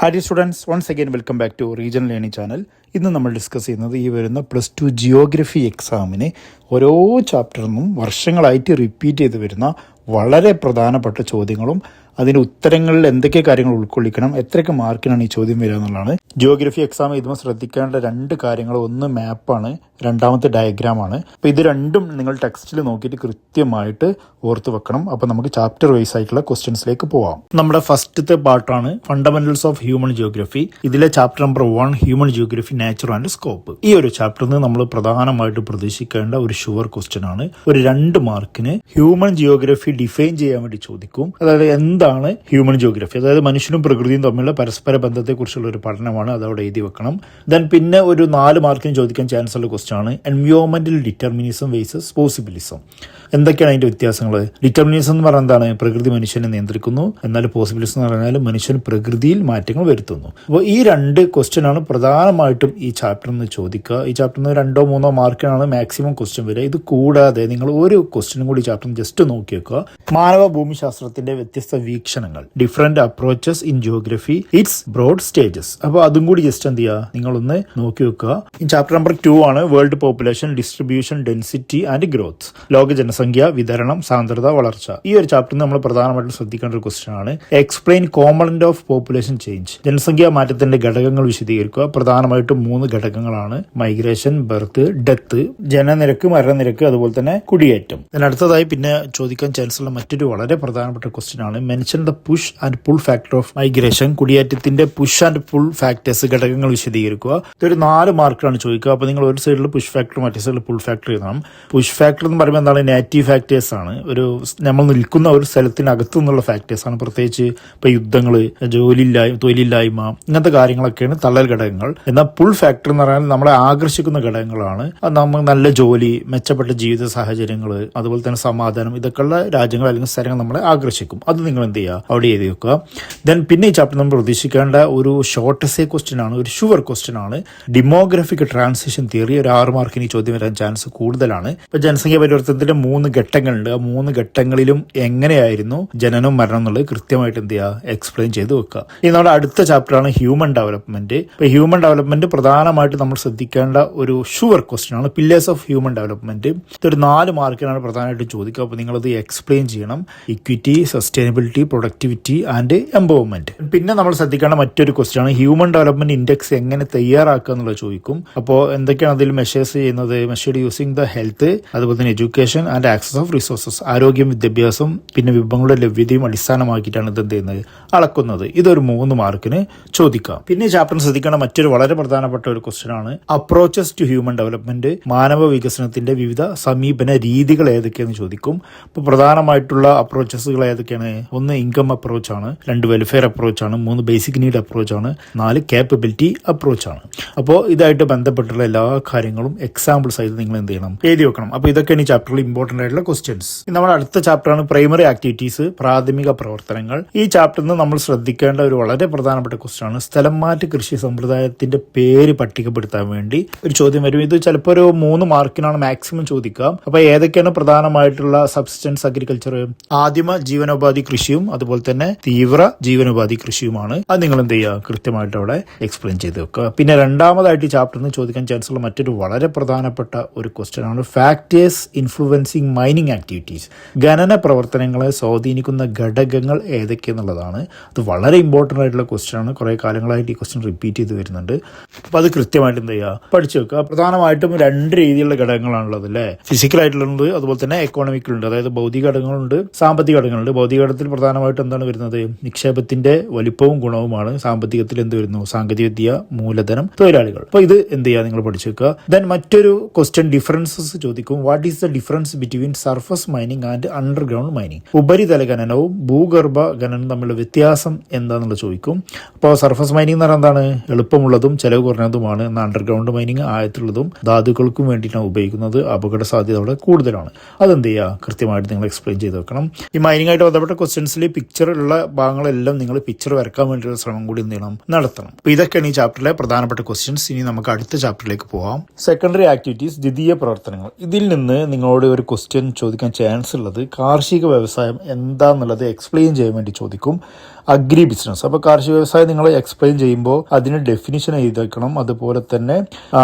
Hi dear students, once again welcome back to Regional Learning Channel. ഇന്ന് നമ്മൾ discuss ചെയ്യുന്നത് ഈ വരുന്ന +2 ജിയോഗ്രഫി എക്സാമിന് ഓരോ ചാപ്റ്ററിൽ നിന്നും വർഷങ്ങളായിട്ട് റിപ്പീറ്റ് ചെയ്ത് വരുന്ന വളരെ പ്രധാനപ്പെട്ട ചോദ്യങ്ങളും അതിൻ്റെ ഉത്തരങ്ങളിൽ എന്തൊക്കെ കാര്യങ്ങൾ ഉൾക്കൊള്ളിക്കണം, എത്രയൊക്കെ മാർക്കിനാണ് ഈ ചോദ്യം വരിക എന്നുള്ളതാണ്. ജിയോഗ്രഫി എക്സാം എഴുതുമ്പോൾ ശ്രദ്ധിക്കേണ്ട രണ്ട് കാര്യങ്ങൾ, ഒന്ന് മാപ്പാണ്, രണ്ടാമത്തെ ഡയഗ്രാമാണ്. അപ്പോൾ ഇത് രണ്ടും നിങ്ങൾ ടെക്സ്റ്റിൽ നോക്കിയിട്ട് കൃത്യമായിട്ട് ഓർത്ത് വെക്കണം. അപ്പോൾ നമുക്ക് ചാപ്റ്റർ വൈസ് ആയിട്ടുള്ള ക്വസ്റ്റ്യൻസിലേക്ക് പോവാം. നമ്മുടെ ഫസ്റ്റത്തെ പാർട്ടാണ് ഫണ്ടമെന്റൽസ് ഓഫ് ഹ്യൂമൻ ജിയോഗ്രഫി. ഇതിലെ chapter number 1 human geography nature and scope. ഈ ഒരു ചാപ്റ്ററിൽ നിന്ന് നമ്മൾ പ്രധാനമായിട്ട് പ്രതീക്ഷിക്കേണ്ട ഒരു ഷുവർ ക്വസ്റ്റ്യൻ ആണ്. ഒരു 2 മാർക്കിന് ഹ്യൂമൻ ജിയോഗ്രഫി ഡിഫൈൻ ചെയ്യാൻ വേണ്ടി ചോദിക്കും. അതായത് എന്താണ് ഹ്യൂമൻ ജിയോഗ്രഫി, അതായത് മനുഷ്യനും പ്രകൃതിയും തമ്മിലുള്ള പരസ്പര ബന്ധത്തെക്കുറിച്ചുള്ള ഒരു പഠനമാണ്. അതവിടെ എഴുതി വെക്കണം. ദെൻ പിന്നെ ഒരു 4 മാർക്കിന് ചോദിക്കാൻ ചാൻസ് ഉള്ള ക്വസ്റ്റ്യൻ ആണ് എൻവയോൺമെന്റൽ ഡിറ്റർമിനിസം വേഴ്സസ് പോസിബിലിസം. എന്തൊക്കെയാണ് അതിന്റെ വ്യത്യാസങ്ങൾ? ഡിറ്റർമിനിസം എന്ന് പറഞ്ഞാൽ എന്താണ്? പ്രകൃതി മനുഷ്യനെ നിയന്ത്രിക്കുന്നു. എന്നാൽ പോസിബിലിസം എന്ന് പറഞ്ഞാൽ മനുഷ്യൻ പ്രകൃതിയിൽ മാറ്റങ്ങൾ വരുത്തുന്നു. അപ്പോൾ ഈ 2 ക്വസ്റ്റ്യൻ ആണ് പ്രധാനമായിട്ടും ഈ ചാപ്റ്ററിൽ നിന്ന് ചോദിക്കുക. ഈ ചാപ്റ്ററിൽ നിന്ന് 2-3 മാർക്കിനാണ് മാക്സിമം ക്വസ്റ്റ്യൻ വരിക. ഇത് കൂടാതെ നിങ്ങൾ ഒരു ക്വസ്റ്റ്യനും കൂടി ചാപ്റ്ററിൽ ജസ്റ്റ് നോക്കി വെക്കുക. മാനവ ഭൂമിശാസ്ത്രത്തിന്റെ വ്യത്യസ്ത വീക്ഷണങ്ങൾ, different approaches in geography, its broad stages. അപ്പോൾ അതും കൂടി ജസ്റ്റ് എന്ത് ചെയ്യുക, നിങ്ങളൊന്ന് നോക്കി വെക്കുക. ഈ ചാപ്റ്റർ നമ്പർ 2 ആണ് world population, distribution, density and growth. ലോക ജനസംഖ്യ, വിതരണം, സാന്ദ്രത, വളർച്ച. ഈ ഒരു ചാപ്റ്ററിൽ നമ്മൾ പ്രധാനമായിട്ടും ശ്രദ്ധിക്കേണ്ട ഒരു ക്വസ്റ്റ്യൻ ആണ് explain component of population change. ജനസംഖ്യാ മാറ്റത്തിന്റെ ഘടകങ്ങൾ വിശദീകരിക്കുക. പ്രധാനമായിട്ടും 3 ഘടകങ്ങളാണ്: മൈഗ്രേഷൻ, ബർത്ത്, ഡെത്ത്, ജനനിരക്ക്, മരണനിരക്ക്, അതുപോലെ തന്നെ കുടിയേറ്റം. അടുത്തതായി പിന്നെ ചോദിക്കാൻ ചാൻസ് ഉള്ള മറ്റൊരു വളരെ പ്രധാനപ്പെട്ട ക്വസ്റ്റ്യൻ ആണ് mention the push and pull factor of migration. കുടിയേറ്റത്തിന്റെ പുഷ് ആൻഡ് പുൾ ഫാക്ടേഴ്സ്, ഘടകങ്ങൾ വിശദീകരിക്കുക. ഇതൊരു 4 മാർക്കാണ് ചോദിക്കുക. അപ്പോൾ നിങ്ങൾ ഒരു സൈഡിൽ പുഷ് ഫാക്ടർ, മറ്റേ സൈഡിൽ പുൾ ഫാക്ടർ എഴുതണം. പുഷ് ഫാക്ടർ എന്ന് പറയുമ്പോൾ എന്താണ്? നെഗറ്റീവ് ഫാക്ടേഴ്സ് ആണ്. ഒരു നമ്മൾ നിൽക്കുന്ന ഒരു സ്ഥലത്തിനകത്തു നിന്നുള്ള ഫാക്ടേഴ്സ് ആണ്. പ്രത്യേകിച്ച് ഇപ്പൊ യുദ്ധങ്ങൾ, തൊഴിലില്ലായ്മ, ഇങ്ങനത്തെ കാര്യങ്ങളൊക്കെയാണ് തള്ളൽ ഘടകങ്ങൾ. എന്നാൽ പുൾ ഫാക്ടർ എന്ന് പറഞ്ഞാൽ നമ്മളെ ആകർഷിക്കുന്ന ഘടകങ്ങളാണ്. നമുക്ക് നല്ല ജോലി, മെച്ചപ്പെട്ട ജീവിത സാഹചര്യങ്ങൾ, അതുപോലെ തന്നെ സമാധാനം, ഇതൊക്കെയുള്ള രാജ്യങ്ങൾ അല്ലെങ്കിൽ സ്ഥലങ്ങൾ നമ്മളെ ആകർഷിക്കും. അത് നിങ്ങൾ എന്ത് ചെയ്യുക, അവിടെ എഴുതി വെക്കുക. ദെൻ പിന്നെ ഈ ചാപ്റ്റർ നമ്മൾ പ്രതീക്ഷിക്കേണ്ട ഒരു ഷോർട്ട് എസ്സേ ക്വസ്റ്റ്യൻ ആണ്, ഒരു ഷുവർ ക്വസ്റ്റ്യൻ ആണ് ഡെമോഗ്രഫിക് ട്രാൻസിഷൻ തിയറി. ഒരു 6 മാർക്കിന് ഈ ചോദ്യം വരാൻ ചാൻസ് കൂടുതലാണ്. ഇപ്പൊ ജനസംഖ്യ പരിവർത്തനത്തിന്റെ 3 ഘട്ടങ്ങളുണ്ട്. ആ 3 ഘട്ടങ്ങളിലും എങ്ങനെയായിരുന്നു ജനനം മരണം എന്നുള്ളത് കൃത്യമായിട്ട് എന്ത് ചെയ്യുക, എക്സ്പ്ലെയിൻ ചെയ്ത് വെക്കുക. ഇനി നമ്മുടെ അടുത്ത ചാപ്റ്റർ ആണ് ഹ്യൂമൻ ഡെവലപ്മെന്റ്. ഇപ്പൊ ഹ്യൂമൻ ഡെവലപ്മെന്റ് പ്രധാനമായിട്ട് നമ്മൾ ശ്രദ്ധിക്കേണ്ട ഒരു ഷുവർ ക്വസ്റ്റ്യൻ ആണ് പില്ലേഴ്സ് ഓഫ് ഹ്യൂമൻ ഡെവലപ്മെന്റ്. ഇതൊരു 4 മാർക്കിനാണ് പ്രധാനമായിട്ട് ചോദിക്കുക. അപ്പോൾ നിങ്ങളത് എക്സ്പ്ലെയിൻ ചെയ്യണം. Equity, sustainability, productivity and empowerment. പിന്നെ നമ്മൾ ശ്രദ്ധിക്കേണ്ട മറ്റൊരു ക്വസ്റ്റ്യൻ ആണ് ഹ്യൂമൻ ഡെവലപ്മെന്റ് ഇൻഡെക്സ് എങ്ങനെ തയ്യാറാക്കുക എന്നുള്ളത് ചോദിക്കും. അപ്പോൾ എന്തൊക്കെയാണ് അതിൽ മെഷേഴ്സ് ചെയ്യുന്നത്? മെഷേർഡ് യൂസിങ് ദ ഹെൽത്ത്, അതുപോലെ തന്നെ education and access of resources. ആരോഗ്യം, വിദ്യാഭ്യാസം, പിന്നെ വിഭവങ്ങളുടെ ലഭ്യതയും അടിസ്ഥാനമാക്കിയിട്ടാണ് ഇത് എന്ത് ചെയ്യുന്നത്, അളക്കുന്നത്. ഇതൊരു 3 മാർക്കിന് ചോദിക്കാം. പിന്നെ ചാപ്റ്ററിൽ ശ്രദ്ധിക്കേണ്ട മറ്റൊരു വളരെ പ്രധാനപ്പെട്ട ഒരു ക്വസ്റ്റ്യൻ ആണ് അപ്രോച്ചസ് ടു ഹ്യൂമൻ ഡെവലപ്മെന്റ്. മാനവ വികസനത്തിന്റെ വിവിധ സമീപന രീതികൾ ഏതൊക്കെയാണെന്ന് ചോദിക്കും. ഇപ്പോൾ പ്രധാനമായിട്ടുള്ള അപ്രോച്ചസുകൾ ഏതൊക്കെയാണ്? 1 ഇൻകം അപ്രോച്ച് ആണ്, 2 വെൽഫെയർ അപ്രോച്ച് ആണ്, 3 ബേസിക് നീഡ് അപ്രോച്ച് ആണ്, 4 കേപ്പബിലിറ്റി അപ്രോച്ച് ആണ്. അപ്പോൾ ഇതായിട്ട് ബന്ധപ്പെട്ടുള്ള എല്ലാ കാര്യങ്ങളും എക്സാമ്പിൾസ് ആയിട്ട് നിങ്ങൾ എന്ത് ചെയ്യണം, എഴുതി വെക്കണം. അപ്പോൾ ഇതൊക്കെയാണ് ഈ ചാപ്റ്ററിൽ ഇമ്പോർട്ടന്റ് ആയിട്ടുള്ള ക്വസ്റ്റ്യൻസ്. നമ്മുടെ അടുത്ത ചാപ്റ്ററാണ് പ്രൈമറി ആക്ടിവിറ്റീസ്, പ്രാഥമിക പ്രവർത്തനങ്ങൾ. ഈ ചാപ്റ്ററിൽ നിന്ന് നമ്മൾ ശ്രദ്ധിക്കേണ്ട ഒരു വളരെ പ്രധാനപ്പെട്ട ക്വസ്റ്റ്യൻ ആണ് സ്ഥലം മാറ്റ കൃഷി സമ്പ്രദായത്തിന്റെ പേര് പട്ടികപ്പെടുത്താൻ വേണ്ടി ഒരു ചോദ്യം വരും. ഇത് ചിലപ്പോൾ ഒരു 3 മാർക്കിനാണ് മാക്സിമം ചോദിക്കുക. അപ്പൊ ഏതൊക്കെയാണ് പ്രധാനമായിട്ടുള്ള സബ്സിസ്റ്റൻസ് അഗ്രികൾച്ചർ? ആദിമ ജീവനോപാധി കൃഷിയും അതുപോലെ തന്നെ തീവ്ര ജീവനോപാധി കൃഷിയുമാണ്. അത് നിങ്ങൾ എന്ത് ചെയ്യുക, കൃത്യമായിട്ട് അവിടെ എക്സ്പ്ലെയിൻ ചെയ്ത് വെക്കുക. പിന്നെ രണ്ടാമതായിട്ട് ഈ ചാപ്റ്ററിൽ നിന്ന് ചോദിക്കാൻ ചാൻസ് ഉള്ള മറ്റൊരു വളരെ പ്രധാനപ്പെട്ട ഒരു ക്വസ്റ്റ്യൻ ആണ് ഫാക്ടേഴ്സ് ഇൻഫ്ലുവൻസിങ് മൈനിങ് ആക്ടിവിറ്റീസ്. ഖനന പ്രവർത്തനങ്ങളെ സ്വാധീനിക്കുന്ന ഘടകങ്ങൾ ഏതൊക്കെയെന്നുള്ളതാണ്. അത് വളരെ ഇമ്പോർട്ടന്റ് ആയിട്ടുള്ള ക്വസ്റ്റ്യൻ ആണ്. കുറെ കാലങ്ങളായിട്ട് ഈ ക്വസ്റ്റ്യൻ റിപ്പീറ്റ് ചെയ്ത് വരുന്നുണ്ട്. അപ്പൊ അത് കൃത്യമായിട്ട് എന്ത് ചെയ്യുക, പഠിച്ചു വെക്കുക. പ്രധാനമായിട്ടും 2 രീതിയിലുള്ള ഘടകങ്ങളാണുള്ളത് അല്ലേ? ഫിസിക്കലായിട്ടുള്ളത്, അതുപോലെ തന്നെ എക്കോണമിക്കലുണ്ട്. അതായത് ഭൗതിക ഘടകങ്ങളുണ്ട്, സാമ്പത്തിക ഘടകങ്ങളുണ്ട്. ഭൗതിക ഘടകത്തിൽ പ്രധാനമായിട്ടും എന്താണ് വരുന്നത്? നിക്ഷേപത്തിന്റെ വലിപ്പവും ഗുണവുമാണ്. സാമ്പത്തികത്തിൽ എന്ത് വരുന്നു? സാങ്കേതികവിദ്യ, മൂലധനം, തൊഴിലാളികൾ. അപ്പൊ ഇത് എന്ത് ചെയ്യുക, നിങ്ങൾ പഠിച്ചു വെക്കുക. ദെൻ മറ്റൊരു ക്വസ്റ്റ്യൻ ഡിഫറൻസസ് ചോദിക്കും. What is the difference between surface mining and underground mining? ഉപരിതല ഖനനവും ഭൂഗർഭ ഖനനവും തമ്മിലുള്ള വ്യത്യാസം എന്താണെന്നുള്ള ചോദിക്കും. അപ്പോൾ സർഫസ് മൈനിങ് എന്ന് പറഞ്ഞാൽ എന്താണ്? എളുപ്പമുള്ളതും ചെലവ് കുറഞ്ഞതുമാണ്. എന്നാൽ അണ്ടർഗ്രൗണ്ട് മൈനിങ് ആഴത്തിലുള്ളതും ധാതുക്കൾക്കും വേണ്ടിയിട്ടാണ് ഉപയോഗിക്കുന്നത്. അപകട സാധ്യത അവിടെ കൂടുതലാണ്. അതെന്ത് ചെയ്യുക, കൃത്യമായിട്ട് നിങ്ങൾ എക്സ്പ്ലെയിൻ ചെയ്ത് വെക്കണം. ഈ മൈനിങ്ങായിട്ട് ബന്ധപ്പെട്ട ക്വസ്റ്റ്യൻസിൽ പിക്ചറുള്ള ഭാഗങ്ങളെല്ലാം നിങ്ങൾ പിക്ചർ വരക്കാൻ വേണ്ടിയുള്ള ശ്രമം കൂടി എന്ത് ചെയ്യണം, നടത്തണം. അപ്പോൾ ഇതൊക്കെയാണ് ഈ ചാപ്റ്ററിലെ പ്രധാനപ്പെട്ട ക്വസ്റ്റ്യൻസ്. ഇനി നമുക്ക് അടുത്ത ചാപ്റ്ററിലേക്ക് പോവാം. സെക്കൻഡറി ആക്ടിവിറ്റീസ്, ദ്വിതീയ പ്രവർത്തനങ്ങൾ. ഇതിൽ നിന്ന് നിങ്ങളോട് ഒരു ക്വസ്റ്റ്യൻ ചോദിക്കാൻ ചാൻസ് ഉള്ളത് കാർഷിക വ്യവസായം എന്താന്നുള്ളത് എക്സ്പ്ലെയിൻ ചെയ്യാൻ വേണ്ടി ചോദിക്കും. Agri business. അപ്പോൾ കാർഷിക വ്യവസായം നിങ്ങൾ എക്സ്പ്ലെയിൻ ചെയ്യുമ്പോൾ അതിന് ഡെഫിനിഷൻ എഴുതി വെക്കണം, അതുപോലെ തന്നെ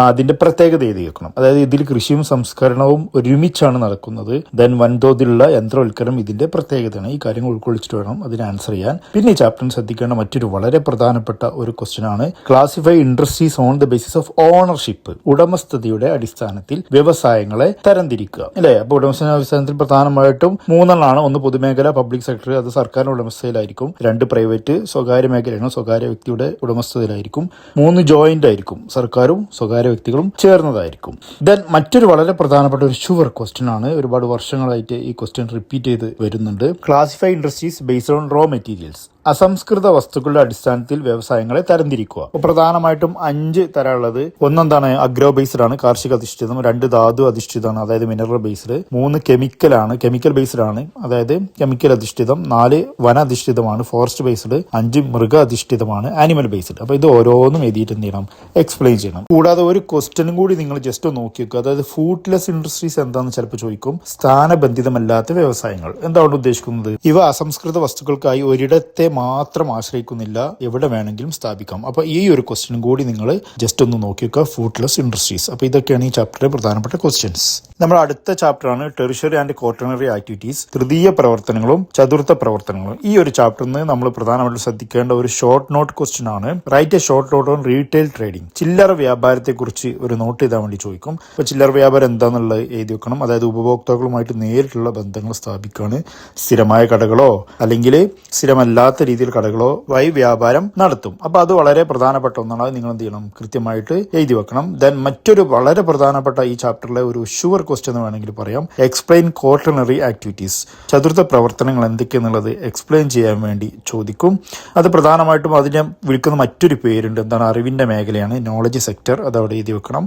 അതിന്റെ പ്രത്യേകത എഴുതി വെക്കണം. അതായത് ഇതിൽ കൃഷിയും സംസ്കരണവും ഒരുമിച്ചാണ് നടക്കുന്നത്. ദെൻ വൻതോതിലുള്ള യന്ത്രവൽക്കരണം ഇതിന്റെ പ്രത്യേകതയാണ്. ഈ കാര്യങ്ങൾ ഉൾക്കൊള്ളിച്ചിട്ട് വേണം അതിന് ആൻസർ ചെയ്യാൻ. പിന്നെ ഈ ചാപ്റ്ററിന് ശ്രദ്ധിക്കേണ്ട മറ്റൊരു വളരെ പ്രധാനപ്പെട്ട ഒരു ക്വസ്റ്റ്യൻ ആണ് classify industries on the basis of ownership. ഉടമസ്ഥതയുടെ അടിസ്ഥാനത്തിൽ വ്യവസായങ്ങളെ തരംതിരിക്കുക അല്ലെ. അപ്പോൾ ഉടമസ്ഥത അടിസ്ഥാനത്തിൽ പ്രധാനമായിട്ടും മൂന്നെണ്ണമാണ്. ഒന്ന് പൊതുമേഖല, പബ്ലിക് സെക്ടർ, അത് സർക്കാരിന്റെ ഉടമസ്ഥതയിലായിരിക്കും. 2 പ്രൈവറ്റ് സ്വകാര്യ മേഖലയാണ്, സ്വകാര്യ വ്യക്തിയുടെ ഉടമസ്ഥതയിലായിരിക്കും. 3 ജോയിന്റ് ആയിരിക്കും, സർക്കാരും സ്വകാര്യ വ്യക്തികളും ചേർന്നതായിരിക്കും. ദെൻ മറ്റൊരു വളരെ പ്രധാനപ്പെട്ട ഒരു ഷുവർ ക്വസ്റ്റ്യൻ ആണ്, ഒരുപാട് വർഷങ്ങളായിട്ട് ഈ ക്വസ്റ്റ്യൻ റിപ്പീറ്റ് ചെയ്ത് വരുന്നുണ്ട്. Classify industries based on raw materials. അസംസ്കൃത വസ്തുക്കളുടെ അടിസ്ഥാനത്തിൽ വ്യവസായങ്ങളെ തരംതിരിക്കുക. അപ്പോൾ പ്രധാനമായിട്ടും 5 തരമുള്ളത്. ഒന്നെന്താണ് അഗ്രോ ബേസ്ഡ് ആണ്, കാർഷിക അധിഷ്ഠിതം. 2 ധാതു അധിഷ്ഠിതമാണ്, അതായത് മിനറൽ ബേസ്ഡ്. 3 കെമിക്കലാണ്, കെമിക്കൽ ബേസ്ഡ് ആണ്, അതായത് കെമിക്കൽ അധിഷ്ഠിതം. 4 വന അധിഷ്ഠിതമാണ്, ഫോറസ്റ്റ് ബേസ്ഡ്. 5 മൃഗ അധിഷ്ഠിതമാണ്, ആനിമൽ ബേസ്ഡ്. അപ്പോൾ ഇത് ഓരോന്നും എഴുതിയിട്ട് എന്ത് ചെയ്യണം, എക്സ്പ്ലെയിൻ ചെയ്യണം. കൂടാതെ ഒരു ക്വസ്റ്റ്യനും കൂടി നിങ്ങൾ ജസ്റ്റ് ഒന്ന് നോക്കി വെക്കുക. അതായത് ഫൂഡ്ലെസ് ഇൻഡസ്ട്രീസ് എന്താണെന്ന് ചിലപ്പോൾ ചോദിക്കും. സ്ഥാനബന്ധിതമല്ലാത്ത വ്യവസായങ്ങൾ എന്താണ് ഉദ്ദേശിക്കുന്നത്? ഇവ അസംസ്കൃത വസ്തുക്കൾക്കായി ഒരിടത്തെ മാത്രം ആശ്രയിക്കുന്നില്ല, എവിടെ വേണമെങ്കിലും സ്ഥാപിക്കാം. അപ്പൊ ഈ ഒരു ക്വസ്റ്റ്യനും കൂടി നിങ്ങൾ ജസ്റ്റ് ഒന്ന് നോക്കി വെക്കുക, ഫുഡ്ലെസ് ഇൻഡസ്ട്രീസ്. അപ്പൊ ഇതൊക്കെയാണ് ഈ ചാപ്റ്ററിലെ പ്രധാനപ്പെട്ട ക്വസ്റ്റ്യൻസ്. നമ്മുടെ അടുത്ത ചാപ്റ്ററാണ് ടെറിഷറി ആൻഡ് ക്വാട്ടർണറി ആക്ടിവിറ്റീസ്, തൃതീയ പ്രവർത്തനങ്ങളും ചതുർത്ഥ പ്രവർത്തനങ്ങളും. ഈ ഒരു ചാപ്റ്ററിൽ നിന്ന് നമ്മൾ പ്രധാനമായിട്ടും ശ്രദ്ധിക്കേണ്ട ഒരു ഷോർട്ട് നോട്ട് ക്വസ്റ്റ്യൻ ആണ്. Write a short note on retail trading. ചില്ലറ വ്യാപാരത്തെ കുറിച്ച് ഒരു നോട്ട് ചെയ്താൽ വേണ്ടി ചോദിക്കും. അപ്പൊ ചില്ലറ വ്യാപാരം എന്താണെന്നുള്ളത് എഴുതി വെക്കണം. അതായത് ഉപഭോക്താക്കളുമായിട്ട് നേരിട്ടുള്ള ബന്ധങ്ങൾ സ്ഥാപിക്കുകയാണ്. സ്ഥിരമായ കടകളോ അല്ലെങ്കിൽ സ്ഥിരമല്ലാത്ത രീതിയിൽ കടകളോ വഴി വ്യാപാരം നടത്തും. അപ്പൊ അത് വളരെ പ്രധാനപ്പെട്ട ഒന്നാണ്. അത് നിങ്ങൾ എന്ത് ചെയ്യണം, കൃത്യമായിട്ട് എഴുതി വെക്കണം. ദെൻ മറ്റൊരു വളരെ പ്രധാനപ്പെട്ട ഈ ചാപ്റ്ററിലെ ഒരു ഷുവർ ക്വസ്റ്റ്യൻ എന്ന് വേണമെങ്കിൽ പറയാം, എക്സ്പ്ലെയിൻ ക്വാട്ടർണറി ആക്ടിവിറ്റീസ്. ചതുർത്ഥ പ്രവർത്തനങ്ങൾ എന്തൊക്കെയെന്നുള്ളത് എക്സ്പ്ലെയിൻ ചെയ്യാൻ വേണ്ടി ചോദിക്കും. അത് പ്രധാനമായിട്ടും അതിനെ വിളിക്കുന്ന മറ്റൊരു പേരുണ്ട്, എന്താണ്, അറിവിന്റെ മേഖലയാണ്, നോളജ് സെക്ടർ. അത് അവിടെ എഴുതി വെക്കണം.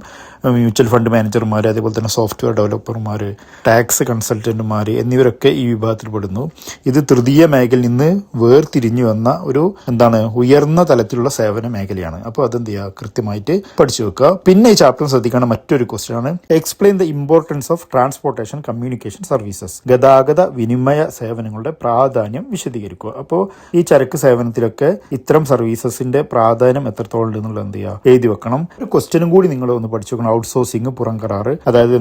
മ്യൂച്വൽ ഫണ്ട് മാനേജർമാർ, അതേപോലെ തന്നെ സോഫ്റ്റ്വെയർ ഡെവലപ്പർമാർ, ടാക്സ് കൺസൾട്ടന്റുമാർ എന്നിവരൊക്കെ ഈ വിഭാഗത്തിൽ പെടുന്നു. ഇത് തൃതീയ മേഖലയിൽ നിന്ന് വേർതിരിഞ്ഞു വന്ന ഒരു ഉയർന്ന തലത്തിലുള്ള സേവന മേഖലയാണ്. അപ്പോൾ അതെന്ത് ചെയ്യുക, കൃത്യമായിട്ട് പഠിച്ചു വെക്കുക. പിന്നെ ഈ ചാപ്റ്റർ ശ്രദ്ധിക്കേണ്ട മറ്റൊരു ക്വസ്റ്റ്യൻ ആണ്, explain the importance of transportation communication services. ഗതാഗത വിനിമയ സേവനങ്ങളുടെ പ്രാധാന്യം വിശദീകരിക്കുക. അപ്പോൾ ഈ ചരക്ക് സേവനത്തിലൊക്കെ ഇത്തരം സർവീസസിന്റെ പ്രാധാന്യം എത്രത്തോളം ഉണ്ടെന്നുള്ളത് എന്ത് ചെയ്യുക, എഴുതി വെക്കണം. ഒരു ക്വസ്റ്റ്യനും കൂടി നിങ്ങൾ ഒന്ന് പഠിച്ചു വെക്കണം, ഔട്ട്സോഴ്സിംഗ്, പുറം കരാറ്. അതായത്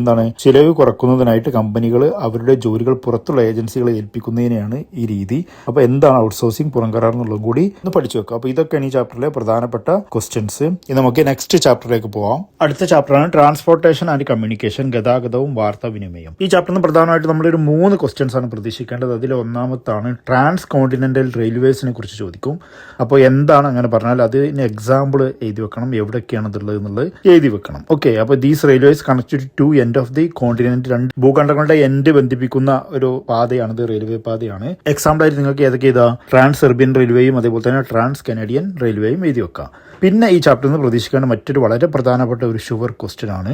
ചിലവ് കുറക്കുന്നതിനായിട്ട് കമ്പനികൾ അവരുടെ ജോലികൾ പുറത്തുള്ള ഏജൻസികളെ ഏൽപ്പിക്കുന്നതിനെയാണ് ഈ രീതി. അപ്പോൾ എന്താണ് ഔട്ട്സോഴ്സിംഗ്, പുറം കരാർ എന്നുള്ളത് കൂടി ഒന്ന് പഠിച്ചു വെക്കുക. അപ്പോൾ ഇതൊക്കെയാണ് ഈ ചാപ്റ്ററിലെ പ്രധാനപ്പെട്ട ക്വസ്റ്റ്യൻസ്. ഇനി നമുക്ക് നെക്സ്റ്റ് ചാപ്റ്ററിലേക്ക് പോവാം. അടുത്ത ചാപ്റ്ററാണ് ട്രാൻസ്പോർട്ടേഷൻ ആൻഡ് കമ്മ്യൂണിക്കേഷൻ, ഗതാഗതവും വാർത്താവിനിമയം. ഈ ചാപ്റ്ററിന് പ്രധാനമായിട്ട് നമ്മളൊരു 3 ക്വസ്റ്റ്യൻസ് ആണ് പ്രതീക്ഷിക്കേണ്ടത്. അതിൽ ഒന്നാമത്താണ് ട്രാൻസ് കോണ്ടിനെന്റൽ റെയിൽവേസിനെ കുറിച്ച് ചോദിക്കും. അപ്പോൾ എന്താണ് അങ്ങനെ പറഞ്ഞാൽ അതിന് എക്സാമ്പിൾ എഴുതി വെക്കണം, എവിടെയൊക്കെയാണ് ഇതുള്ളത് എന്നുള്ളത് എഴുതി വെക്കണം. ഓക്കെ, അപ്പോൾ these railways connected to end of the continent. 2 ഭൂഖണ്ഡങ്ങളുടെ എൻഡ് ബന്ധിപ്പിക്കുന്ന ഒരു പാതയാണിത്, റെയിൽവേ പാതയാണ്. എക്സാമ്പിൾ ആയിട്ട് നിങ്ങൾക്ക് ഏതൊക്കെ ചെയ്താ ട്രാൻസ് സെർബിയൻ റെയിൽവേയും അതേപോലെ തന്നെ ട്രാൻസ് കനേഡിയൻ റെയിൽവേയും എഴുതി വെക്കാം. പിന്നെ ഈ ചാപ്റ്ററിൽ നിന്ന് പ്രതീക്ഷിക്കേണ്ട മറ്റൊരു വളരെ പ്രധാനപ്പെട്ട ഒരു ഷുവർ ക്വസ്റ്റ്യൻ ആണ്,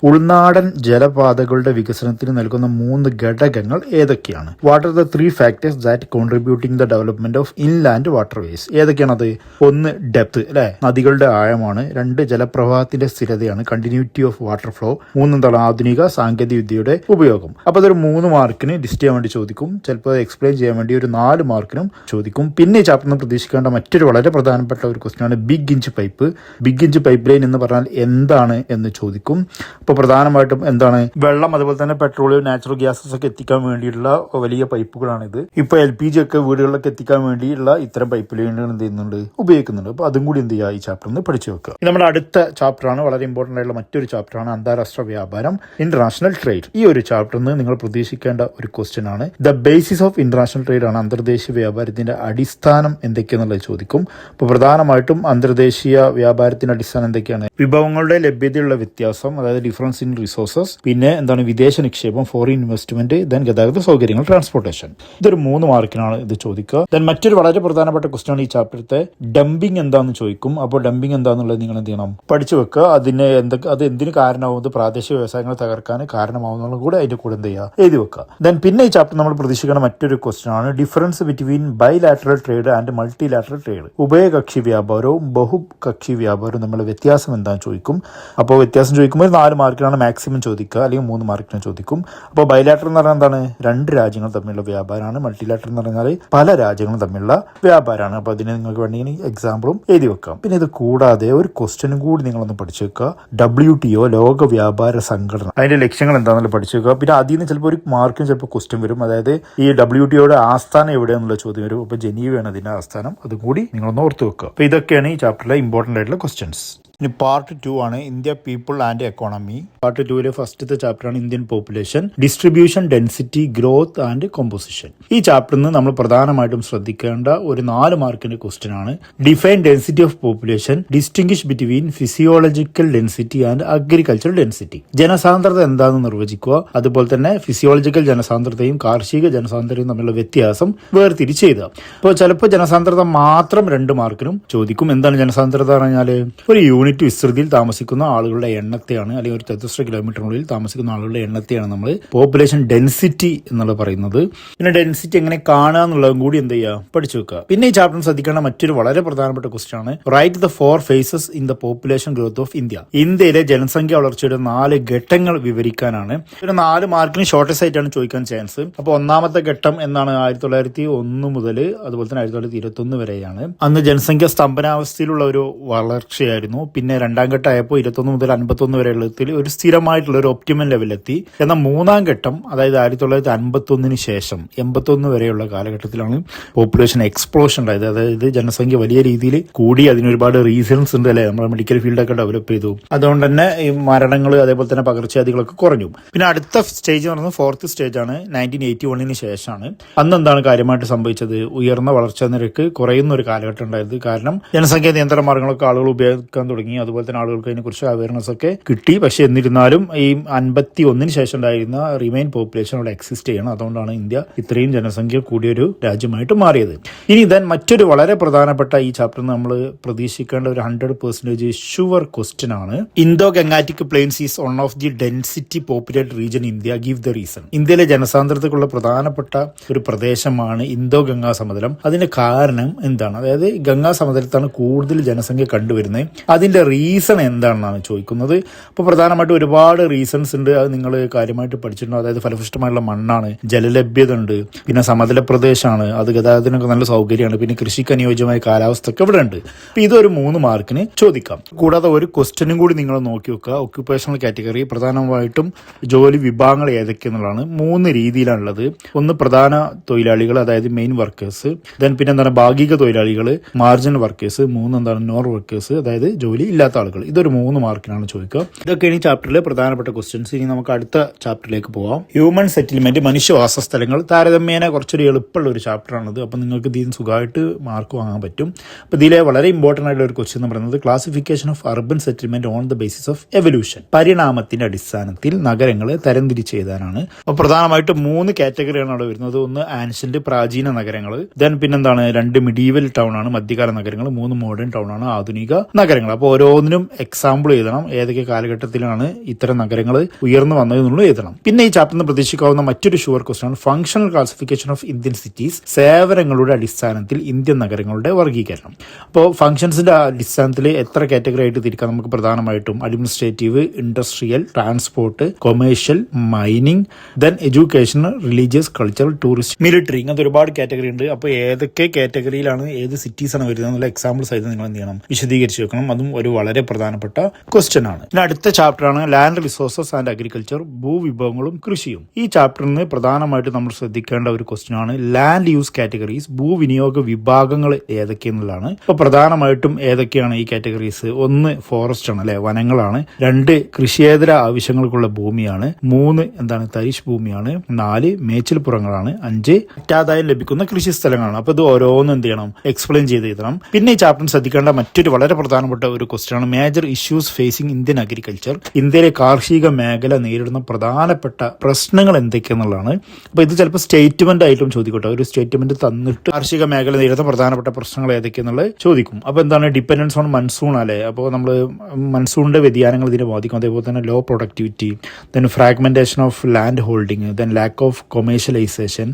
ഉൾനാടൻ ജലപാതകളുടെ വികസനത്തിന് നൽകുന്ന 3 ഘടകങ്ങൾ ഏതൊക്കെയാണ്? What are the 3 factors that contributing the development of inland waterways? ഏതൊക്കെയാണത്? 1 ഡെപ്ത് അല്ലെ, നദികളുടെ ആഴമാണ്. 2 ജലപ്രവാഹത്തിന്റെ സ്ഥിരതയാണ്, കണ്ടിന്യൂറ്റി ഓഫ് വാട്ടർ ഫ്ലോ. 3 ആധുനിക സാങ്കേതിക വിദ്യയുടെ ഉപയോഗം. അപ്പോൾ അതൊരു 3 മാർക്കിന് ലിസ്റ്റ് ചെയ്യാൻ വേണ്ടി ചോദിക്കും. ചിലപ്പോൾ എക്സ്പ്ലെയിൻ ചെയ്യാൻ വേണ്ടി ഒരു 4 മാർക്കിനും ചോദിക്കും. പിന്നെ ഈ ചാപ്റ്ററിൽ നിന്ന് പ്രതീക്ഷിക്കേണ്ട മറ്റൊരു വളരെ പ്രധാനപ്പെട്ട ഒരു ക്വസ്റ്റ്യൻ ആണ് big inch pipe. Big inch pipe line എന്ന് പറഞ്ഞാൽ എന്താണ് എന്ന് ചോദിക്കും. അപ്പോൾ പ്രധാനമായിട്ടും എന്താണ്, വെള്ളം അതുപോലെ തന്നെ പെട്രോളിയം, നാച്ചുറൽ ഗ്യാസസ് ഒക്കെ എത്തിക്കാൻ വേണ്ടിയിട്ടുള്ള വലിയ പൈപ്പുകളാണിത്. ഇപ്പോൾ LPG ഒക്കെ വീടുകളിലൊക്കെ എത്തിക്കാൻ വേണ്ടിയുള്ള ഇത്തരം പൈപ്പ് ലൈനുകൾ എന്ത് ചെയ്യുന്നുണ്ട്, ഉപയോഗിക്കുന്നുണ്ട്. അപ്പോൾ അതും കൂടി എന്ത് ചെയ്യുക, ഈ ചാപ്റ്ററിൽ നിന്ന് പഠിച്ചു വെക്കുക. നമ്മുടെ അടുത്ത ചാപ്റ്ററാണ്, വളരെ ഇമ്പോർട്ടൻ്റ് ആയിട്ടുള്ള മറ്റൊരു ചാപ്റ്ററാണ് അന്താരാഷ്ട്ര വ്യാപാരം, ഇന്റർനാഷണൽ ട്രേഡ്. ഈ ഒരു ചാപ്റ്ററിൽ നിന്ന് നിങ്ങൾ പ്രതീക്ഷിക്കേണ്ട ഒരു ക്വസ്റ്റ്യൻ ആണ്, the basis of international trade ആണ്, അന്തർദേശീയ വ്യാപാരത്തിന്റെ അടിസ്ഥാനം എന്തൊക്കെയാണെന്നുള്ളത് ചോദിക്കും. അപ്പോൾ പ്രധാനമായിട്ടും അന്തർദേശീയ വ്യാപാരത്തിന്റെ അടിസ്ഥാനം എന്തൊക്കെയാണ്? വിഭവങ്ങളുടെ ലഭ്യതയുള്ള വ്യത്യാസം, അതായത് ഡിഫറൻസ് ഇൻ റിസോഴ്സസ്. പിന്നെ വിദേശ നിക്ഷേപം, ഫോറിൻ ഇൻവെസ്റ്റ്മെന്റ്. ദെൻ ഗതാഗത സൗകര്യങ്ങൾ, ട്രാൻസ്പോർട്ടേഷൻ. ഇതൊരു 3 മാർക്കിനാണ് ഇത് ചോദിക്കുക. ദെൻ മറ്റൊരു വളരെ പ്രധാനപ്പെട്ട ക്വസ്റ്റ്യൻ ആണ് ഈ ചാപ്റ്ററിലെ ഡംപിംഗ് എന്താണെന്ന് ചോദിക്കും. അപ്പോൾ ഡംപിംഗ് എന്താണെന്നുള്ളത് നിങ്ങൾ എന്ത് ചെയ്യണം, പഠിച്ചു വെക്കുക. അത് എന്തിന് കാരണമാവുന്നത്, പ്രാദേശിക വ്യവസായങ്ങൾ തകർക്കാൻ കാരണമാവുന്നതും കൂടെ അതിന്റെ കൂടെ എന്ത് ചെയ്യുക, എഴുതി വെക്കുക. ദെൻ പിന്നെ ഈ ചാപ്റ്റർ നമ്മൾ പ്രതീക്ഷിക്കുന്ന മറ്റൊരു ക്വസ്റ്റ്യൻ ആണ് difference between bilateral trade and multilateral trade. ഉഭയകക്ഷി വ്യാപാരവും കക്ഷി വ്യാപാരവും തമ്മിലുള്ള വ്യത്യാസം എന്താണെന്ന് ചോദിക്കും. അപ്പോൾ വ്യത്യാസം ചോദിക്കുമ്പോൾ 4 മാർക്കിനാണ് മാക്സിമം ചോദിക്കുക, അല്ലെങ്കിൽ 3 മാർക്കിന് ചോദിക്കും. അപ്പോൾ ബൈലാറ്ററൽ എന്ന് പറഞ്ഞാൽ എന്താണ്? 2 രാജ്യങ്ങൾ തമ്മിലുള്ള വ്യാപാരമാണ്. മൾട്ടിലാറ്ററൽ എന്ന് പറഞ്ഞാൽ പല രാജ്യങ്ങളും തമ്മിലുള്ള വ്യാപാരമാണ്. അപ്പോൾ അതിന് നിങ്ങൾക്ക് വേണമെങ്കിൽ എക്സാമ്പിളും എഴുതി വെക്കാം. പിന്നെ ഇത് കൂടാതെ ഒരു ക്വസ്റ്റ്യനും കൂടി നിങ്ങളൊന്ന് പഠിച്ചു വെക്കുക. WTO ലോക വ്യാപാര സംഘടന, അതിന്റെ ലക്ഷ്യങ്ങൾ എന്താണെന്നുള്ള പഠിച്ചു വെക്കുക. പിന്നെ അതിൽ നിന്ന് ചിലപ്പോൾ ഒരു മാർക്കിന് ചിലപ്പോൾ ക്വസ്റ്റ്യൻ വരും. അതായത് ഈ WTOയുടെ ആസ്ഥാനം എവിടെയാണെന്നുള്ള ചോദ്യം വരും. അപ്പോൾ ജനീവയാണ് അതിന്റെ ആസ്ഥാനം. അതും കൂടി നിങ്ങളൊന്ന് ഓർത്ത് വെക്കുക. അപ്പോൾ ഇതൊക്കെയാണ് ഈ ചാപ്റ്ററിലെ ഇമ്പോർട്ടൻ്റ് ആയിട്ടുള്ള ക്വസ്റ്റ്യൻസ്. ഇനി പാർട്ട് 2 ആണ് India people and economy. Part 2 ഫസ്റ്റത്തെ ചാപ്റ്ററാണ് Indian population, distribution, density, growth and composition. ഈ ചാപ്റ്ററിൽ നിന്ന് നമ്മൾ പ്രധാനമായിട്ടും ശ്രദ്ധിക്കേണ്ട ഒരു 4 മാർക്കിന്റെ ക്വസ്റ്റ്യൻ ആണ്. Define density of population, distinguish between physiological density and agricultural density. ജനസാന്ദ്രത എന്താണെന്ന് നിർവചിക്കുക. അതുപോലെ തന്നെ ഫിസിയോളജിക്കൽ ജനസാന്ദ്രതയും കാർഷിക ജനസാന്ദ്രതയും തമ്മിലുള്ള വ്യത്യാസം വേർതിരിച്ച് എഴുതുക. അപ്പോൾ ചിലപ്പോൾ ജനസാന്ദ്രത മാത്രം 2 മാർക്കിനും ചോദിക്കും. എന്താണ് ജനസാന്ദ്രത പറഞ്ഞാൽ? ഒരു യൂണിറ്റ് വിസ്തൃതിയിൽ താമസിക്കുന്ന ആളുകളുടെ എണ്ണത്തെയാണ്, അല്ലെങ്കിൽ ഒരു ചതുശ്ര കിലോമീറ്ററിനുള്ളിൽ താമസിക്കുന്ന ആളുകളുടെ എണ്ണത്തെയാണ് നമ്മൾ പോപ്പുലേഷൻ ഡെൻസിറ്റി എന്നുള്ള പറയുന്നത്. പിന്നെ ഡെൻസിറ്റി എങ്ങനെ കാണുക എന്നുള്ളതും കൂടി എന്ത് ചെയ്യുക, പഠിച്ചു വെക്കുക. പിന്നെ ഈ ചാപ്റ്റർ ശ്രദ്ധിക്കേണ്ട മറ്റൊരു വളരെ പ്രധാനപ്പെട്ട ക്വസ്റ്റ്യൻ ആണ് write the 4 phases in the population growth of India. ഇന്ത്യയിലെ ജനസംഖ്യ വളർച്ചയുടെ 4 ഘട്ടങ്ങൾ വിവരിക്കാനാണ്. ഒരു 4 മാർക്കിന് ഷോർട്ടസ്റ്റ് ആയിട്ടാണ് ചോദിക്കാൻ ചാൻസ്. അപ്പോൾ ഒന്നാമത്തെ ഘട്ടം എന്നാണ് 1901 മുതൽ അതുപോലെ തന്നെ 1921 വരെയാണ്. അന്ന് ജനസംഖ്യ സ്തംഭനാവസ്ഥയിലുള്ള ഒരു വളർച്ചയായിരുന്നു. പിന്നെ രണ്ടാം ഘട്ടം ആയപ്പോൾ 21 മുതൽ 51 വരെയുള്ളതിൽ ഒരു സ്ഥിരമായിട്ടുള്ള ഒരു ഒപ്റ്റിമം ലെവലെത്തി. എന്നാൽ മൂന്നാം ഘട്ടം, അതായത് 1951 ശേഷം 81 വരെയുള്ള കാലഘട്ടത്തിലാണ് പോപ്പുലേഷൻ എക്സ്പ്ലോഷൻ ഉണ്ടായത്. അതായത് ജനസംഖ്യ വലിയ രീതിയിൽ കൂടി. അതിനൊരുപാട് റീസൺസ് ഉണ്ട് അല്ലെ, നമ്മുടെ മെഡിക്കൽ ഫീൽഡൊക്കെ ഡെവലപ്പ് ചെയ്തു. അതുകൊണ്ട് തന്നെ ഈ മരണങ്ങൾ അതേപോലെ തന്നെ പകർച്ചവ്യാധികളൊക്കെ കുറഞ്ഞു. പിന്നെ അടുത്ത സ്റ്റേജ് എന്ന് പറയുന്നത് 4th സ്റ്റേജ് ആണ്. 1981 ശേഷമാണ്. അന്ന് എന്താണ് കാര്യമായിട്ട് സംഭവിച്ചത്? ഉയർന്ന വളർച്ചാ നിരക്ക് കുറയുന്ന ഒരു കാലഘട്ടം ഉണ്ടായത്. കാരണം ജനസംഖ്യ നിയന്ത്രണ മാർഗങ്ങളൊക്കെ ആളുകൾ ഉപയോഗിക്കാൻ തുടങ്ങി. അതുപോലെ തന്നെ ആളുകൾക്ക് അതിനെക്കുറിച്ച് അവയർനെസ് ഒക്കെ കിട്ടി. പക്ഷെ എന്നിരുന്നാലും ഈ 51 ശേഷം ഉണ്ടായിരുന്ന റിമൈൻ പോപ്പുലേഷൻ അവിടെ എക്സിസ്റ്റ് ചെയ്യണം. അതുകൊണ്ടാണ് ഇന്ത്യ ഇത്രയും ജനസംഖ്യ കൂടിയൊരു രാജ്യമായിട്ട് മാറിയത്. ഇനി ഇതാൻ മറ്റൊരു വളരെ പ്രധാനപ്പെട്ട ഈ ചാപ്റ്ററിൽ നമ്മൾ പ്രതീക്ഷിക്കേണ്ട ഒരു 100% ഷുവർ ക്വസ്റ്റ്യൻ ആണ്. Indo Gangetic plains is one of the density populated region India, give the reason. ഇന്ത്യയിലെ ജനസാന്ദ്രതയ്ക്കുള്ള പ്രധാനപ്പെട്ട ഒരു പ്രദേശമാണ് ഇന്തോ ഗംഗാ സമതലം. അതിന്റെ കാരണം എന്താണ്? അതായത് ഗംഗാ സമതലത്താണ് കൂടുതൽ ജനസംഖ്യ കണ്ടുവരുന്നത്. അതിന്റെ റീസൺ എന്താണെന്നാണ് ചോദിക്കുന്നത്. അപ്പോൾ പ്രധാനമായിട്ടും ഒരുപാട് റീസൺസ് ഉണ്ട്. അത് നിങ്ങൾ കാര്യമായിട്ട് പഠിച്ചിട്ടുണ്ടോ? അതായത് ഫലഭൂഷ്ടമായുള്ള മണ്ണാണ്, ജലലഭ്യത ഉണ്ട്, പിന്നെ സമതല പ്രദേശമാണ്, അത് ഗതാഗതത്തിനൊക്കെ നല്ല സൗകര്യമാണ്, പിന്നെ കൃഷിക്ക് അനുയോജ്യമായ കാലാവസ്ഥ ഒക്കെ ഇവിടെ ഉണ്ട്. അപ്പോൾ ഇതൊരു 3 മാർക്കിന് ചോദിക്കാം. കൂടാതെ ഒരു ക്വസ്റ്റ്യനും കൂടി നിങ്ങൾ നോക്കി വെക്കുക. ഒക്യുപ്പേഷണൽ കാറ്റഗറി പ്രധാനമായിട്ടും ജോലി വിഭാഗങ്ങൾ ഏതൊക്കെയെന്നുള്ളതാണ്. 3 രീതിയിലാണുള്ളത്. ഒന്ന് പ്രധാന തൊഴിലാളികൾ, അതായത് മെയിൻ വർക്കേഴ്സ്. ദെൻ പിന്നെ എന്താണ് ഭാഗിക തൊഴിലാളികൾ, മാർജിനൽ വർക്കേഴ്സ്. 3 എന്താണ് നോൺ വർക്കേഴ്സ്, അതായത് ജോലി ഇല്ലാത്ത ആളുകൾ. ഇതൊരു 3 മാർക്കിനാണ് ചോദിക്കുക. ഇതൊക്കെയാണ് ഈ ചാപ്റ്ററിലെ പ്രധാനപ്പെട്ട ക്വസ്റ്റ്യൻസ്. ഇനി നമുക്ക് അടുത്ത ചാപ്റ്ററിലേക്ക് പോവാം. ഹ്യൂമൻ സെറ്റിൽമെന്റ്, മനുഷ്യവാസ സ്ഥലങ്ങൾ. താരതമ്യേന കുറച്ചൊരു എളുപ്പമുള്ള ഒരു ചാപ്റ്ററാണിത്. അപ്പോൾ നിങ്ങൾക്ക് ഇതിന് സുഖമായിട്ട് മാർക്ക് വാങ്ങാൻ പറ്റും. അപ്പോൾ ഇതിലെ വളരെ ഇമ്പോർട്ടൻ്റ് ആയിട്ടുള്ള ഒരു ക്വസ്റ്റ്യൻ എന്ന് പറയുന്നത് classification of urban settlement on the basis of evolution. പരിണാമത്തിന്റെ അടിസ്ഥാനത്തിൽ നഗരങ്ങളെ തരംതിരിച്ച് എഴുതാനാണ്. അപ്പോൾ പ്രധാനമായിട്ട് 3 കാറ്റഗറിയാണ് അവിടെ വരുന്നത്. ഒന്ന് ആൻഷ്യന്റ് പ്രാചീന നഗരങ്ങൾ, ദെൻ പിന്നെന്താണ് 2 മിഡീവൽ ടൗൺ ആണ് മധ്യകാല നഗരങ്ങൾ, 3 മോഡേൺ ടൗൺ ആണ് ആധുനിക നഗരങ്ങൾ. അപ്പോൾ ഓരോന്നിനും എക്സാമ്പിൾ എഴുതണം. ഏതൊക്കെ കാലഘട്ടത്തിലാണ് ഇത്തരം നഗരങ്ങൾ ഉയർന്നു വന്നതെന്നുള്ളത് എഴുതണം. പിന്നെ ഈ ചാപ്റ്ററിന് പ്രതീക്ഷിക്കാവുന്ന മറ്റൊരു ഷുവർ ക്വസ്റ്റ്യൻ ആണ് functional classification of Indian cities. സേവനങ്ങളുടെ അടിസ്ഥാനത്തിൽ ഇന്ത്യൻ നഗരങ്ങളുടെ വർഗീകരണം. അപ്പോൾ ഫംഗ്ഷൻസിന്റെ അടിസ്ഥാനത്തിൽ എത്ര കാറ്റഗറി ആയിട്ട് തിരിക്കാം നമുക്ക്? പ്രധാനമായിട്ടും administrative, industrial, transport, commercial, mining, then education, religious, cultural, tourist, military. ഇങ്ങനത്തെ ഒരുപാട് കാറ്റഗറി ഉണ്ട്. അപ്പോൾ ഏതൊക്കെ കാറ്റഗറിയിലാണ് ഏത് സിറ്റീസ് ആണ് വരുന്നത് എന്നുള്ള എക്സാമ്പിൾസ് ആയിട്ട് നിങ്ങൾ എന്ത് ചെയ്യണം, വിശദീകരിച്ച് വെക്കണം. അതും ഒരു വളരെ പ്രധാനപ്പെട്ട ക്വസ്റ്റ്യൻ ആണ്. ഇനി അടുത്ത ചാപ്റ്റർ ആണ് ലാൻഡ് റിസോഴ്സസ് ആൻഡ് അഗ്രികൾച്ചർ, ഭൂവിഭവങ്ങളും കൃഷിയും. ഈ ചാപ്റ്ററിൽ നിന്ന് പ്രധാനമായിട്ട് നമ്മൾ ശ്രദ്ധിക്കേണ്ട ഒരു ക്വസ്റ്റ്യൻ ആണ് ലാൻഡ് യൂസ് കാറ്റഗറീസ്, ഭൂവിനിയോഗ വിഭാഗങ്ങൾ ഏതൊക്കെയെന്നുള്ളതാണ്. അപ്പോൾ പ്രധാനമായിട്ടും ഏതൊക്കെയാണ് ഈ കാറ്റഗറീസ്? 1 ഫോറസ്റ്റ് ആണ് അല്ലെ, വനങ്ങളാണ്. 2 കൃഷിയേതര ആവശ്യങ്ങൾക്കുള്ള ഭൂമിയാണ്. 3 എന്താണ് തരിശ് ഭൂമിയാണ്. 4 മേച്ചിൽപ്പുറങ്ങളാണ്. 5 അറ്റാദായം ലഭിക്കുന്ന കൃഷി സ്ഥലങ്ങളാണ്. അപ്പോൾ ഇത് ഓരോന്നും എന്ത് ചെയ്യണം, എക്സ്പ്ലെയിൻ ചെയ്ത് എഴുതണം. പിന്നെ ഈ ചാപ്റ്ററിൽ ശ്രദ്ധിക്കേണ്ട മറ്റൊരു വളരെ പ്രധാനപ്പെട്ട ഒരു ക്വസ്റ്റ്യൻ ആണ്. Major issues facing Indian agriculture. ഇന്ത്യയിലെ കാർഷിക മേഖല നേരിടുന്ന പ്രധാനപ്പെട്ട പ്രശ്നങ്ങൾ എന്തൊക്കെയെന്നുള്ളതാണ്. അപ്പോൾ ഇത് ചിലപ്പോൾ സ്റ്റേറ്റ്മെന്റ് ആയിട്ടും ചോദിക്കട്ടെ. ഒരു സ്റ്റേറ്റ്മെന്റ് തന്നിട്ട് കാർഷിക മേഖല നേരിടുന്ന പ്രധാനപ്പെട്ട പ്രശ്നങ്ങൾ ഏതൊക്കെയെന്നുള്ളത് ചോദിക്കും. അപ്പോൾ എന്താണ് ഡിപ്പെൻഡൻസ് ഓൺ മൺസൂൺ അല്ലേ. അപ്പോൾ നമ്മൾ മൺസൂണിന്റെ വ്യതിയാനങ്ങൾ ഇതിനെ ബാധിക്കും. അതേപോലെ തന്നെ low productivity, then fragmentation of land holding, then lack of commercialisation,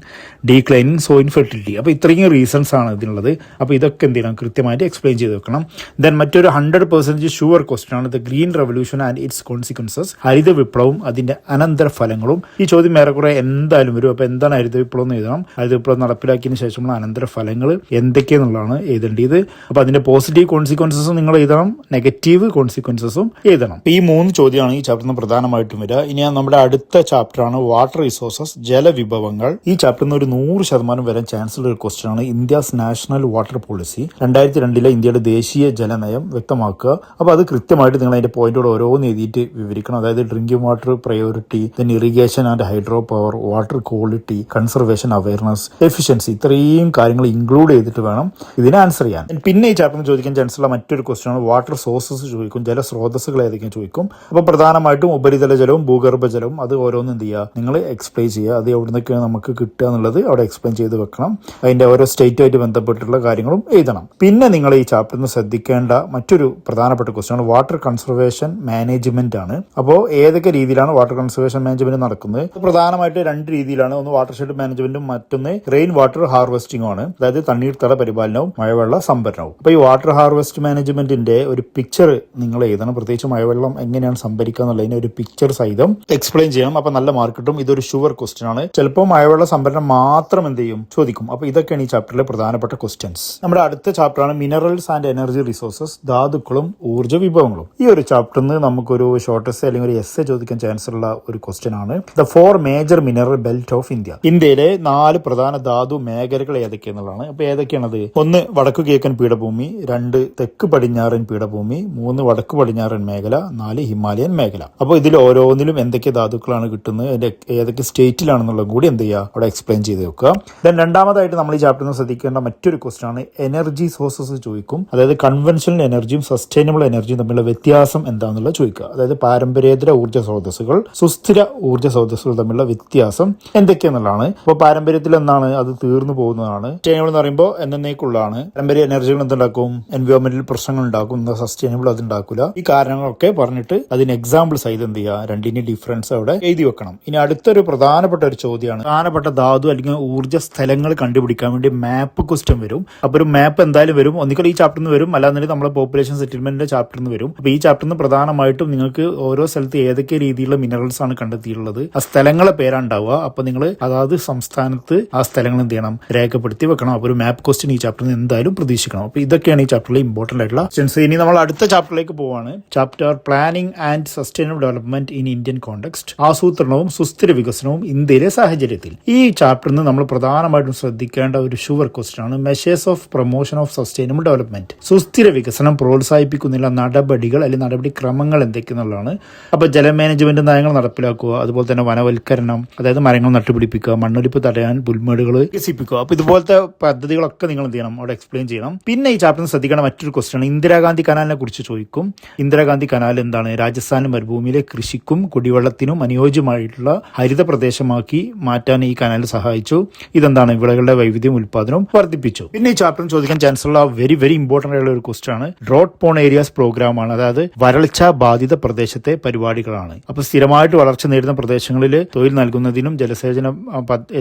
declining soil fertility. അപ്പോൾ ഇത്രയും റീസൺസ് ആണ് ഇതിനുള്ളത്. അപ്പോൾ ഇതൊക്കെ എന്ത് ചെയ്യണം, കൃത്യമായിട്ട് എക്സ്പ്ലെയിൻ ചെയ്ത് വെക്കണം. ദെൻ മറ്റൊരു 100% ഷുവർ ക്വസ്റ്റ്യൻ ആണ് the green revolution and its consequences. ഹരിത വിപ്ലവവും അതിന്റെ അനന്തര ഫലങ്ങളും. ഈ ചോദ്യം ഏറെക്കുറെ എന്തായാലും വരും. അപ്പോൾ എന്താണ് ഹരിത വിപ്ലവം എന്ന് എഴുതണം. ഹരിത വിപ്ലവം നടപ്പിലാക്കിയതിന് ശേഷമുള്ള അനന്തര ഫലങ്ങൾ എന്തൊക്കെയെന്നുള്ളതാണ് എഴുതേണ്ടത്. അപ്പോൾ അതിന്റെ പോസിറ്റീവ് കോൺസിക്വൻസസും നിങ്ങൾ എഴുതണം, നെഗറ്റീവ് കോൺസിക്വൻസസും എഴുതണം. ഈ 3 ചോദ്യമാണ് ഈ ചാപ്റ്ററിന് പ്രധാനമായിട്ടും വരിക. ഇനി നമ്മുടെ അടുത്ത ചാപ്റ്ററാണ് വാട്ടർ റിസോഴ്സസ്, ജലവിഭവങ്ങൾ. ഈ ചാപ്റ്ററിൽ നിന്ന് ഒരു 100% വരാൻ ചാൻസ് ഉള്ള ഒരു ക്വസ്റ്റ്യൻ ആണ് ഇന്ത്യസ് നാഷണൽ വാട്ടർ പോളിസി. 2002 ഇന്ത്യയുടെ ദേശീയ ജലനയം വ്യക്തമാക്കുക. അപ്പോൾ അത് കൃത്യമായിട്ട് നിങ്ങൾ അതിന്റെ പോയിന്റോട് ഓരോന്ന് എഴുതിയിട്ട് വിവരിക്കണം. അതായത് drinking water priority, then irrigation and hydro power, water quality, conservation awareness, efficiency, ഇത്രയും കാര്യങ്ങൾ ഇൻക്ലൂഡ് ചെയ്തിട്ട് വേണം ഇതിനെ ആൻസർ ചെയ്യാൻ. പിന്നെ ഈ ചാപ്റ്ററിൽ ചോദിക്കാൻ ചാൻസ് ഉള്ള മറ്റൊരു ക്വസ്റ്റ്യൻ ആണ് വാട്ടർ സോഴ്സസ് ചോദിക്കും. ജലസ്രോതസ്സുകൾ ഏതൊക്കെയും ചോദിക്കും. അപ്പോൾ പ്രധാനമായിട്ടും ഉപരിതല ജലവും ഭൂഗർഭ ജലവും. അത് ഓരോന്നും എന്ത് ചെയ്യുക, നിങ്ങൾ എക്സ്പ്ലെയിൻ ചെയ്യുക. അത് എവിടെ നിന്നൊക്കെയാണ് നമുക്ക് കിട്ടുക എന്നുള്ളത് അവിടെ എക്സ്പ്ലെയിൻ ചെയ്ത് വെക്കണം. അതിന്റെ ഓരോ സ്റ്റേറ്റുമായിട്ട് ബന്ധപ്പെട്ടുള്ള കാര്യങ്ങളും എഴുതണം. പിന്നെ നിങ്ങൾ ഈ ചാപ്റ്ററിൽ നിന്ന് ശ്രദ്ധിക്കേണ്ട മറ്റൊരു പ്രധാനപ്പെട്ട ക്വസ്റ്റ്യൻ ആണ് വാട്ടർ കൺസർവേഷൻ മാനേജ്മെന്റ് ആണ്. അപ്പോൾ ഏതൊക്കെ രീതിയിലാണ് വാട്ടർ കൺസർവേഷൻ മാനേജ്മെന്റ് നടക്കുന്നത്? പ്രധാനമായിട്ട് 2 രീതിയിലാണ്. ഒന്ന് വാട്ടർ ഷെഡ് മാനേജ്മെന്റും മറ്റൊന്ന് റെയിൻ വാട്ടർ ഹാർവെസ്റ്റിംഗും ആണ്. അതായത് തണ്ണീർത്തട പരിപാലനവും മഴവെള്ള സംഭരണവും. അപ്പോൾ ഈ വാട്ടർ ഹാർവെസ്റ്റ് മാനേജ്മെന്റിന്റെ ഒരു പിക്ചർ നിങ്ങൾ എഴുതണം. പ്രത്യേകിച്ച് മഴവെള്ളം എങ്ങനെയാണ് സംഭരിക്കുക എന്നുള്ളതിന് ഒരു പിക്ചർ സഹിതം എക്സ്പ്ലെയിൻ ചെയ്യണം. അപ്പൊ നല്ല മാർക്ക് കിട്ടും. ഇതൊരു ഷുവർ ക്വസ്റ്റ്യൻ ആണ്. ചിലപ്പോൾ മഴവെള്ള സംഭരണം മാത്രം എന്ത് ചെയ്യും, ചോദിക്കും. അപ്പോൾ ഇതൊക്കെയാണ് ഈ ചാപ്റ്ററിലെ പ്രധാനപ്പെട്ട ക്വസ്റ്റ്യൻസ്. നമ്മുടെ അടുത്ത ചാപ്റ്ററാണ് മിനറൽസ് ആൻഡ് എനർജി റിസോഴ്സസ്, ധാതുക്കളും ഊർജ്ജ വിഭവങ്ങളും. ഈ ഒരു ചാപ്റ്ററിൽ നിന്ന് നമുക്കൊരു ഷോർട്ട് എസ്സേ അല്ലെങ്കിൽ ഒരു എസ്സേ ചോദിക്കാൻ ചാൻസ് ഉള്ള ഒരു ക്വസ്റ്റ്യൻ ആണ് the 4 major mineral belt of India. ഇന്ത്യയിലെ 4 പ്രധാന ധാതു മേഖലകൾ ഏതൊക്കെയെന്നുള്ളതാണ്. അപ്പൊ ഏതൊക്കെയാണത്? 1 വടക്കു കിഴക്കൻ പീഠഭൂമി, 2 തെക്ക് പടിഞ്ഞാറൻ പീഠഭൂമി, 3 വടക്ക് പടിഞ്ഞാറൻ മേഖല, 4 ഹിമാലയൻ മേഖല. അപ്പോൾ ഇതിൽ ഓരോന്നിലും എന്തൊക്കെ ധാതുക്കളാണ് കിട്ടുന്നത്, അതിന്റെ ഏതൊക്കെ സ്റ്റേറ്റിലാണെന്നുള്ളത് കൂടി എന്ത് ചെയ്യുക, അവിടെ എക്സ്പ്ലെയിൻ ചെയ്ത് വെക്കുക. ദെൻ രണ്ടാമതായിട്ട് നമ്മൾ ഈ ചാപ്റ്ററിൽ നിന്ന് ശ്രദ്ധിക്കേണ്ട മറ്റൊരു ക്വസ്റ്റ്യൻ ആണ് എനർജി സോഴ്സസ് ചോദിക്കും. അതായത് കൺവെൻഷണൽ എനർജിയും സസ്റ്റൈനബിൾ എനർജിയും തമ്മിലുള്ള വ്യത്യാസം എന്താണെന്നുള്ളത് ചോദിക്കുക. അതായത് പാരമ്പര്യേതര ഊർജ്ജ സ്രോതസ്സുകൾ, സുസ്ഥിര ഊർജ്ജ സ്രോതസ്സുകൾ തമ്മിലുള്ള വ്യത്യാസം എന്തൊക്കെയെന്നുള്ളതാണ്. അപ്പോൾ പാരമ്പര്യത്തിൽ എന്താണ്, അത് തീർന്നു പോകുന്നതാണ്. സസ്റ്റൈനബിൾ എന്ന് പറയുമ്പോൾ എന്നേക്കുള്ളതാണ്. പാരമ്പര്യ എനർജികൾ എന്തുണ്ടാക്കും, എൻവയോൺമെന്റൽ പ്രശ്നങ്ങൾ ഉണ്ടാക്കും. സസ്റ്റൈനബിൾ അത് ഉണ്ടാക്കില്ല. ഈ കാരണങ്ങളൊക്കെ പറഞ്ഞിട്ട് അതിന് എക്സാമ്പിൾ സഹിതം എന്ത് ചെയ്യുക, രണ്ടിന്റെ ഡിഫറൻസ് അവിടെ എഴുതി വെക്കണം. ഇനി അടുത്തൊരു പ്രധാനപ്പെട്ട ഒരു ചോദ്യമാണ് പ്രധാനപ്പെട്ട ധാതു അല്ലെങ്കിൽ ഊർജ്ജ സ്ഥലങ്ങൾ കണ്ടുപിടിക്കാൻ വേണ്ടി മാപ്പ് ക്വസ്റ്റ്യൻ വരും. അപ്പോൾ ഒരു മാപ്പ് എന്തായാലും വരും. ഒന്നിക്കൽ ഈ ചാപ്റ്ററിൽ നിന്ന് വരും, അല്ലാതെ നമ്മളെ പോപ്പുലേഷൻ സെറ്റിൽമെന്റിന്റെ ചാപ്റ്ററിൽ നിന്ന് വരും. അപ്പോൾ ഈ ചാപ്റ്ററിൽ നിന്ന് പ്രധാനമായിട്ടും നിങ്ങൾക്ക് ഓരോ സ്ഥലത്ത് ഏതൊക്കെ രീതിയിലുള്ള മിനറൽസ് ആണ് കണ്ടെത്തിയിട്ടുള്ളത്, ആ സ്ഥലങ്ങളെ പേരുണ്ടാവുക. അപ്പോൾ നിങ്ങൾ അതാത് സംസ്ഥാനത്ത് ആ സ്ഥലങ്ങൾ എന്ത് ചെയ്യണം, രേഖപ്പെടുത്തി വെക്കണം. അപ്പോൾ ഒരു മാപ്പ് ക്വസ്റ്റ്യൻ ഈ ചാപ്റ്ററിൽ നിന്ന് എന്തായാലും പ്രതീക്ഷിക്കണം. അപ്പോൾ ഇതൊക്കെയാണ് ഈ ചാപ്റ്ററിൽ ഇമ്പോർട്ടന്റ് ആയിട്ടുള്ള ക്വസ്റ്റ്യൻസ്. ഇനി നമ്മൾ അടുത്ത ചാപ്റ്ററിലേക്ക് പോവാണ്. Chapter planning and sustainable development in Indian context, ആസൂത്രണവും സുസ്ഥിര വികസനവും ഇന്ത്യയിലെ സാഹചര്യത്തിൽ. ഈ ചാപ്റ്ററിൽ നിന്ന് നമ്മൾ പ്രധാനമായിട്ടും ശ്രദ്ധിക്കേണ്ട ഒരു ഷുവർ ക്വസ്റ്റ്യൻ ആണ് measures of promotion of sustainable development. സുസ്ഥിര വികസനം പ്രോത്സാഹിപ്പിക്കുന്നതിനുള്ള നടപടികൾ അല്ലെങ്കിൽ നടപടിക്രമങ്ങൾ എന്തൊക്കെയെന്നുള്ളതാണ്. അപ്പോൾ ജല മാനേജ്മെന്റ് നയങ്ങൾ നടപ്പിലാക്കുക, അതുപോലെ തന്നെ വനവൽക്കരണം, അതായത് മരങ്ങൾ നട്ടുപിടിപ്പിക്കുക, മണ്ണൊലിപ്പ് തടയാൻ പുൽമേടുകൾ വികസിപ്പിക്കുക. അപ്പോൾ ഇതുപോലത്തെ പദ്ധതികളൊക്കെ നിങ്ങൾ എന്ത് ചെയ്യണം, അവിടെ എക്സ്പ്ലെയിൻ ചെയ്യണം. പിന്നെ ഈ ചാപ്റ്ററിൽ ശ്രദ്ധിക്കേണ്ട മറ്റൊരു ക്വസ്റ്റ്യൻ ആണ് ഇന്ദിരാഗാന്ധി കനാലിനെ കുറിച്ച് ചോദിക്കും. ഇന്ദിരാഗാന്ധി കനാൽ എന്താണ്? രാജസ്ഥാൻ മരുഭൂമിയിലെ കൃഷിക്കും കുടിവെള്ളത്തിനും അനുയോജ്യമായിട്ടുള്ള ഹരിത പ്രദേശമാക്കി മാറ്റാൻ ഈ കനാൽ സഹായിച്ചു. ഇതെന്താണ്? വിളകളുടെ വൈവിധ്യവും ഉൽപ്പാദനവും വർദ്ധിപ്പിച്ചു. പിന്നെ ഈ ചാപ്റ്ററിൽ ചോദിക്കാൻ ചാൻസ് ഉള്ള വെരി വെരി ഇമ്പോർട്ടന്റ് ആയിട്ടുള്ള ഒരു ക്വസ്റ്റ്യൻ ആണ് ഡ്രോട്ട് പോൺ ഏരിയാസ് പ്രോഗ്രാം ആണ്. അതായത് വരൾച്ച ബാധിത പ്രദേശത്തെ പരിപാടികളാണ്. അപ്പൊ സ്ഥിരമായിട്ട് വളർച്ച നേടുന്ന പ്രദേശങ്ങളിൽ തൊഴിൽ നൽകുന്നതിനും ജലസേചനം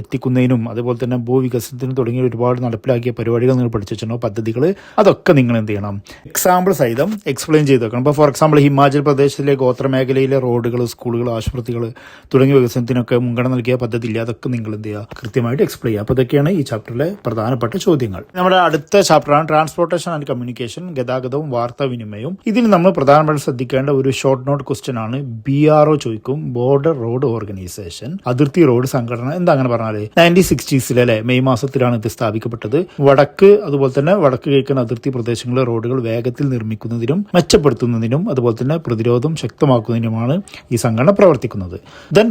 എത്തിക്കുന്നതിനും അതുപോലെ തന്നെ ഭൂവികസനത്തിനും തുടങ്ങിയ ഒരുപാട് നടപ്പിലാക്കിയ പരിപാടികൾ നിങ്ങൾ പഠിച്ചിട്ടുണ്ടോ, പദ്ധതികൾ. അതൊക്കെ നിങ്ങൾ എന്ത് ചെയ്യണം, എക്സാമ്പിൾ സഹിതം എക്സ്പ്ലെയിൻ ചെയ്ത് വെക്കണം. ഇപ്പോൾ ഫോർ എക്സാമ്പിൾ ഹിമാചൽ പ്രദേശിലെ ഗോത്രമേഖലയിലെ റോഡുകൾ, സ്കൂളുകൾ, ആശുപത്രികൾ തുടങ്ങിയ വികസനത്തിനൊക്കെ മുൻഗണന നൽകിയ പദ്ധതി ഇല്ല, അതൊക്കെ നിങ്ങൾ എന്ത് ചെയ്യുക, കൃത്യമായിട്ട് എക്സ്പ്ലെയിൻ ചെയ്യുക. അപ്പോൾ ഇതൊക്കെയാണ് ഈ ചാപ്റ്ററിലെ പ്രധാനപ്പെട്ട ചോദ്യങ്ങൾ. നമ്മുടെ അടുത്ത ചാപ്റ്ററാണ് ട്രാൻസ്പോർട്ടേഷൻ ആൻഡ് കമ്മ്യൂണിക്കേഷൻ, ഗതാഗതവും വാർത്താവിനിമയവും. ഇതിന് നമ്മൾ പ്രധാനമായിട്ട് ശ്രദ്ധിക്കേണ്ട ഒരു ഷോർട്ട് നോട്ട് ക്വസ്റ്റ്യൻ ആണ്. BRO ചോദിക്കും, ബോർഡർ റോഡ് ഓർഗനൈസേഷൻ, അതിർത്തി റോഡ് സംഘടന. എന്താ അങ്ങനെ പറഞ്ഞാല് 1960s മെയ് മാസത്തിലാണ് ഇത് സ്ഥാപിക്കപ്പെട്ടത്. അതുപോലെ തന്നെ വടക്ക് കിഴക്കൻ അതിർത്തി പ്രദേശങ്ങളിലെ റോഡുകൾ വേഗത്തിൽ നിർമ്മിക്കുന്നതിനും മെച്ചപ്പെടുത്തുന്നതിനും അതുപോലെ തന്നെ പ്രതിരോധം ശക്തമാക്കുന്നതിനുമാണ് ഈ സംഘടന പ്രവർത്തിക്കുന്നത്.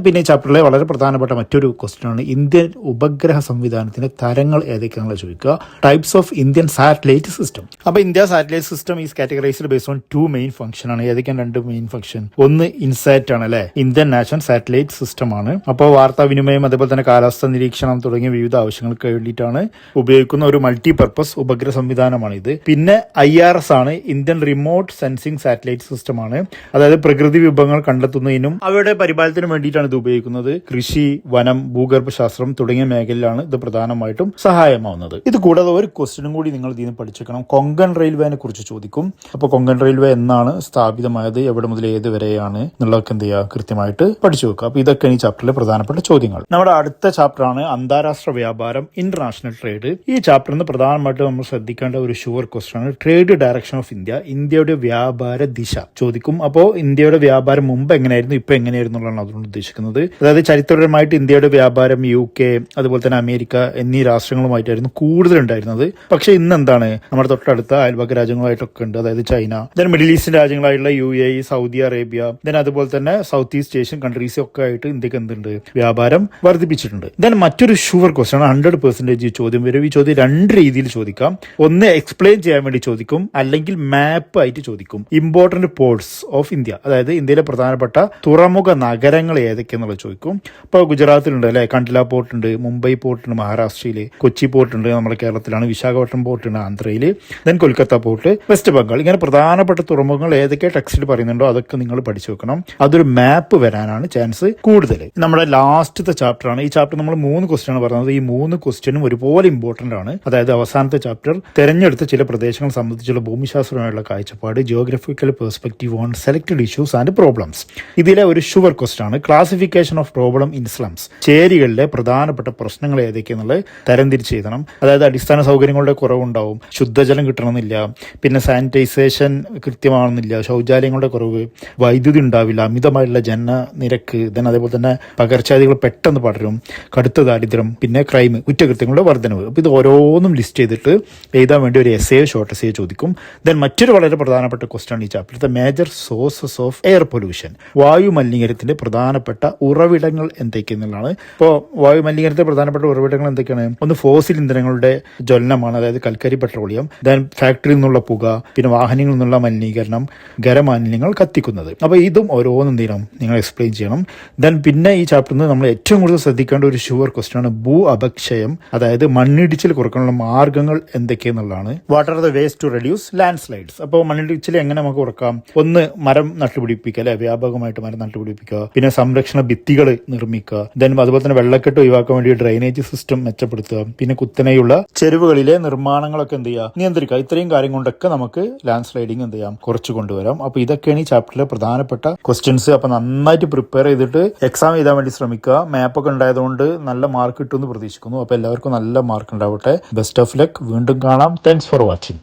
പിന്നെ ചാപ്റ്ററിലെ വളരെ പ്രധാനപ്പെട്ട മറ്റൊരു ക്വസ്റ്റ്യൻ ആണ് ഇന്ത്യൻ ഉപഗ്രഹ സംവിധാനത്തിന്റെ തരങ്ങൾ ഏതൊക്കെയാണെന്ന് ചോദിക്കുക. Types of Indian satellite system. അപ്പൊ India satellite system is categorised based on 2 main function ആണ്. ഏതൊക്കെയാണ് 2 മെയിൻ ഫംഗ്ഷൻ? ഒന്ന് ഇൻസാറ്റ് ആണ് അല്ലെ, ഇന്ത്യൻ നാഷണൽ സാറ്റലൈറ്റ് സിസ്റ്റം ആണ്. അപ്പോൾ വാർത്താവിനിമയം അതുപോലെ തന്നെ കാലാവസ്ഥ നിരീക്ഷണം തുടങ്ങിയ വിവിധ ആവശ്യങ്ങൾക്ക് വേണ്ടിയിട്ടാണ് ഉപയോഗിക്കുന്ന ഒരു മൾട്ടിപർപ്പസ് ഉപഗ്രഹ സംവിധാനമാണ് ഇത്. പിന്നെ IRS ആണ്, Indian remote sensing satellite system ആണ്. അതായത് പ്രകൃതി വിഭവങ്ങൾ കണ്ടെത്തുന്നതിനും അവയുടെ പരിപാലനത്തിനും വേണ്ടിയിട്ടാണ് ഇത് ഉപയോഗിക്കുന്നത്. കൃഷി, വനം, ഭൂഗർഭശാസ്ത്രം തുടങ്ങിയ മേഖലയിലാണ് ഇത് പ്രധാനമായിട്ടും സഹായമാവുന്നത്. ഇത് കൂടാതെ ഒരു ക്വസ്റ്റ്യനും കൂടി നിങ്ങൾ ഇതിന് പഠിച്ചേക്കണം. കൊങ്കൺ റെയിൽവേനെ കുറിച്ച് ചോദിക്കും. അപ്പോൾ കൊങ്കൺ റെയിൽവേ എന്നാണ് സ്ഥാപിതമായത്, എവിടെ മുതൽ ഏത് വരെയാണ് എന്നുള്ളതൊക്കെ എന്ത് ചെയ്യുക, കൃത്യമായിട്ട് പഠിച്ചു വെക്കുക. അപ്പോൾ ഇതൊക്കെ ഈ ചാപ്റ്ററിലെ പ്രധാനപ്പെട്ട ചോദ്യങ്ങൾ. നമ്മുടെ അടുത്ത ചാപ്റ്ററാണ് അന്താരാഷ്ട്ര വ്യാപാരം, ഇന്റർനാഷണൽ ട്രേഡ്. ഈ ചാപ്റ്ററിന് പ്രധാനമായിട്ട് നമ്മൾ ശ്രദ്ധിക്കേണ്ട ഒരു ഷുവർ ക്വസ്റ്റ്യൻ ആണ് ട്രേഡ് ഡയറക്ഷൻ ഓഫ് ഇന്ത്യ, ഇന്ത്യയുടെ വ്യാപാര ദിശ ചോദിക്കും. അപ്പോൾ ഇന്ത്യയുടെ വ്യാപാരം മുമ്പ് എങ്ങനെയായിരുന്നു, ഇപ്പൊ എങ്ങനെയായിരുന്നു എന്നാണ് അതുകൊണ്ട് ഉദ്ദേശിക്കുന്നത്. അതായത് ചരിത്രപരമായിട്ട് ഇന്ത്യയുടെ വ്യാപാരം UK അതുപോലെ തന്നെ അമേരിക്ക എന്നീ രാഷ്ട്രങ്ങളുമായിട്ടായിരുന്നു കൂടുതൽ ഉണ്ടായിരുന്നത്. പക്ഷെ ഇന്ന് എന്താണ്, നമ്മുടെ തൊട്ടടുത്ത അയൽപക്ക രാജ്യങ്ങളായിട്ടൊക്കെ ഉണ്ട്. അതായത് ചൈന, ദെൻ മിഡിൽ ഈസ്റ്റേൺ രാജ്യങ്ങളായിട്ടുള്ള UAE, സൗദി അറേബ്യ, ദെൻ അതുപോലെ തന്നെ സൗത്ത് ഈസ്റ്റ് ഏഷ്യൻ കൺട്രീസ് ഒക്കെ ആയിട്ട് ഇന്ത്യക്ക് എന്തുണ്ട്, വ്യാപാരം വർദ്ധിപ്പിച്ചിട്ടുണ്ട്. ദെൻ മറ്റൊരു ഷുവർ ക്വസ്റ്റ്യൻ ആണ്, 100% ചോദ്യം വരും. ഈ ചോദ്യം 2 രീതിയിൽ ചോദിക്കാം. ഒന്ന് എക്സ്പ്ലെയിൻ ചെയ്യാൻ വേണ്ടി ചോദിക്കും, അല്ലെങ്കിൽ മാപ്പ് ആയിട്ട് ചോദിക്കും. ഇമ്പോർട്ടന്റ് പോർട്സ് ഓഫ് ഇന്ത്യ, അതായത് ഇന്ത്യയിലെ പ്രധാനപ്പെട്ട തുറമുഖ നഗരങ്ങൾ ഏതൊക്കെയാണെന്നുള്ളത് ചോദിക്കും. ഇപ്പോൾ ഗുജറാത്തിലുണ്ട് അല്ലെ, കണ്ട്ല പോർട്ട് ഉണ്ട്, മുംബൈ പോർട്ട് ഉണ്ട് മഹാരാഷ്ട്രയില്, കൊച്ചി പോർട്ട് ഉണ്ട് നമ്മുടെ കേരളത്തിലാണ്, വിശാഖപട്ടണം പോർട്ട് ഉണ്ട് ആന്ധ്രയില്, ദെൻ കൊൽക്കത്ത പോർട്ട് വെസ്റ്റ് ബംഗാൾ. ഇങ്ങനെ പ്രധാനപ്പെട്ട തുറമുഖങ്ങൾ ഏതൊക്കെ ടെക്സ്റ്റിൽ പറയുന്നുണ്ടോ അതൊക്കെ നിങ്ങൾ പഠിച്ചു വെക്കണം. അതൊരു മാപ്പ് വരാനാണ് ചാൻസ് കൂടുതൽ. നമ്മുടെ ലാസ്റ്റത്തെ ചാപ്റ്റർ ആണ്. ഈ ചാപ്റ്റർ നമ്മൾ 3 ക്വസ്റ്റ്യൻ ആണ് പറഞ്ഞത്. ഈ 3 ക്വസ്റ്റ്യനും ഒരുപോലെ ഇമ്പോർട്ടന്റ് ആണ്. അതായത് അവസാനത്തെ ചാപ്റ്റർ തെരഞ്ഞെടുത്ത ചില പ്രദേശങ്ങൾ സംബന്ധിച്ചുള്ള ഭൂമിശാസ്ത്രമായുള്ള കാഴ്ചപ്പാട്, geographical perspective on selected issues and problems. ഇതിലെ ഒരു ഷുവർ ക്വസ്റ്റ്യൻ ആണ് classification of problem in slums. ചേരികളിലെ പ്രധാനപ്പെട്ട പ്രശ്നങ്ങൾ ഏതൊക്കെയെന്നുള്ളത് തരംതിരിച്ച് എഴുതണം. അതായത് അടിസ്ഥാന സൗകര്യങ്ങളുടെ കുറവുണ്ടാവും, ശുദ്ധജലം കിട്ടണമെന്നില്ല, പിന്നെ സാനിറ്റൈസേഷൻ കൃത്യമാണെന്നില്ല, ശൗചാലയങ്ങളുടെ കുറവ്, വൈദ്യുതി ഉണ്ടാവില്ല, അമിതമായിട്ടുള്ള ജനനിരക്ക്, ദെൻ അതേപോലെ തന്നെ പകർച്ചവ്യാധികൾ പെട്ടെന്ന് പടരും, കടുത്ത ദാരിദ്ര്യം, പിന്നെ ക്രൈം, കുറ്റകൃത്യങ്ങളുടെ വർധനവ്. അപ്പോൾ ഇത് ഓരോന്നും ലിസ്റ്റ് ചെയ്തിട്ട് എഴുതാൻ വേണ്ടി ഒരു ഷോർട്ട് എസ്സേ ചോദിക്കും. ദെൻ മറ്റൊരു വളരെ പ്രധാനപ്പെട്ട ക്വസ്റ്റ്യൻ ആണ് ഈ ചാപ്റ്ററിലെ major sources of air pollution. വായു മലിനീകരണത്തിന്റെ പ്രധാനപ്പെട്ട ഉറവിടങ്ങൾ എന്തൊക്കെയെന്നുള്ളതാണ്. ഇപ്പോൾ വായു മലിനീകരണത്തിന്റെ പ്രധാനപ്പെട്ട ഉറവിടങ്ങൾ എന്തൊക്കെയാണ്? ഒന്ന് ഫോസിൽ ഇന്ധനങ്ങളുടെ ജ്വലനമാണ്, അതായത് കൽക്കരി, പെട്രോളിയം. ദെൻ ഫാക്ടറിയിൽ നിന്നുള്ള പുക, പിന്നെ വാഹനങ്ങളിൽ നിന്നുള്ള മലിനീകരണം, ഖരമാലിന്യങ്ങൾ കത്തിക്കുന്നത്. അപ്പോൾ ഇതും ഓരോന്നും എന്ത് ചെയ്യണം, നിങ്ങൾ എക്സ്പ്ലെയിൻ ചെയ്യണം. ദെൻ പിന്നെ ഈ ചാപ്റ്ററിൽ നിന്ന് നമ്മൾ ഏറ്റവും കൂടുതൽ ശ്രദ്ധിക്കേണ്ട ഒരു ഷുവർ ക്വസ്റ്റ്യൻ ആണ് ഭൂ അപക്ഷയം, അതായത് മണ്ണിടിച്ചിൽ കുറക്കാനുള്ള മാർഗ്ഗങ്ങൾ എന്തൊക്കെയെന്നുള്ളതാണ്. What are the ways to reduce landslides. അപ്പോൾ മണ്ണിടിച്ചിൽ എങ്ങനെ നമുക്ക് കുറക്കാം? ഒന്ന് മരം നട്ടുപിടിപ്പിക്കുക അല്ലെ, വ്യാപകമായിട്ട് മരം നട്ടുപിടിപ്പിക്കുക. പിന്നെ സംരക്ഷണ ഭിത്തികൾ നിർമ്മിക്കുക. ദെൻ അതുപോലെ തന്നെ വെള്ളക്കെട്ട് ഒഴിവാക്കാൻ വേണ്ടി ഡ്രെയിനേജ് സിസ്റ്റം മെച്ചപ്പെടുത്തുക. പിന്നെ കുത്തനെയുള്ള ചെരുവുകളിലെ നിർമ്മാണങ്ങളൊക്കെ എന്ത് ചെയ്യുക, നിയന്ത്രിക്കുക. ഇത്രയും കാര്യം കൊണ്ടൊക്കെ നമുക്ക് ലാൻഡ് സ്ലൈഡിങ് എന്ത് ചെയ്യാം, കുറച്ച് കൊണ്ടുവരാം. അപ്പോൾ ഇതൊക്കെയാണ് ഈ ചാപ്റ്ററിലെ പ്രധാനപ്പെട്ട ക്വസ്റ്റ്യൻസ്. അപ്പോൾ നന്നായിട്ട് പ്രിപ്പയർ ചെയ്തിട്ട് എക്സാം എഴുതാൻ വേണ്ടി ശ്രമിക്കുക. മാപ്പൊക്കെ ഉണ്ടായതുകൊണ്ട് നല്ല മാർക്ക് കിട്ടുമെന്ന് പ്രതീക്ഷിക്കുന്നു. അപ്പോൾ എല്ലാവർക്കും നല്ല മാർക്ക് ഉണ്ടാവട്ടെ. Best of luck. വീണ്ടും കാണാം. Thanks for watching.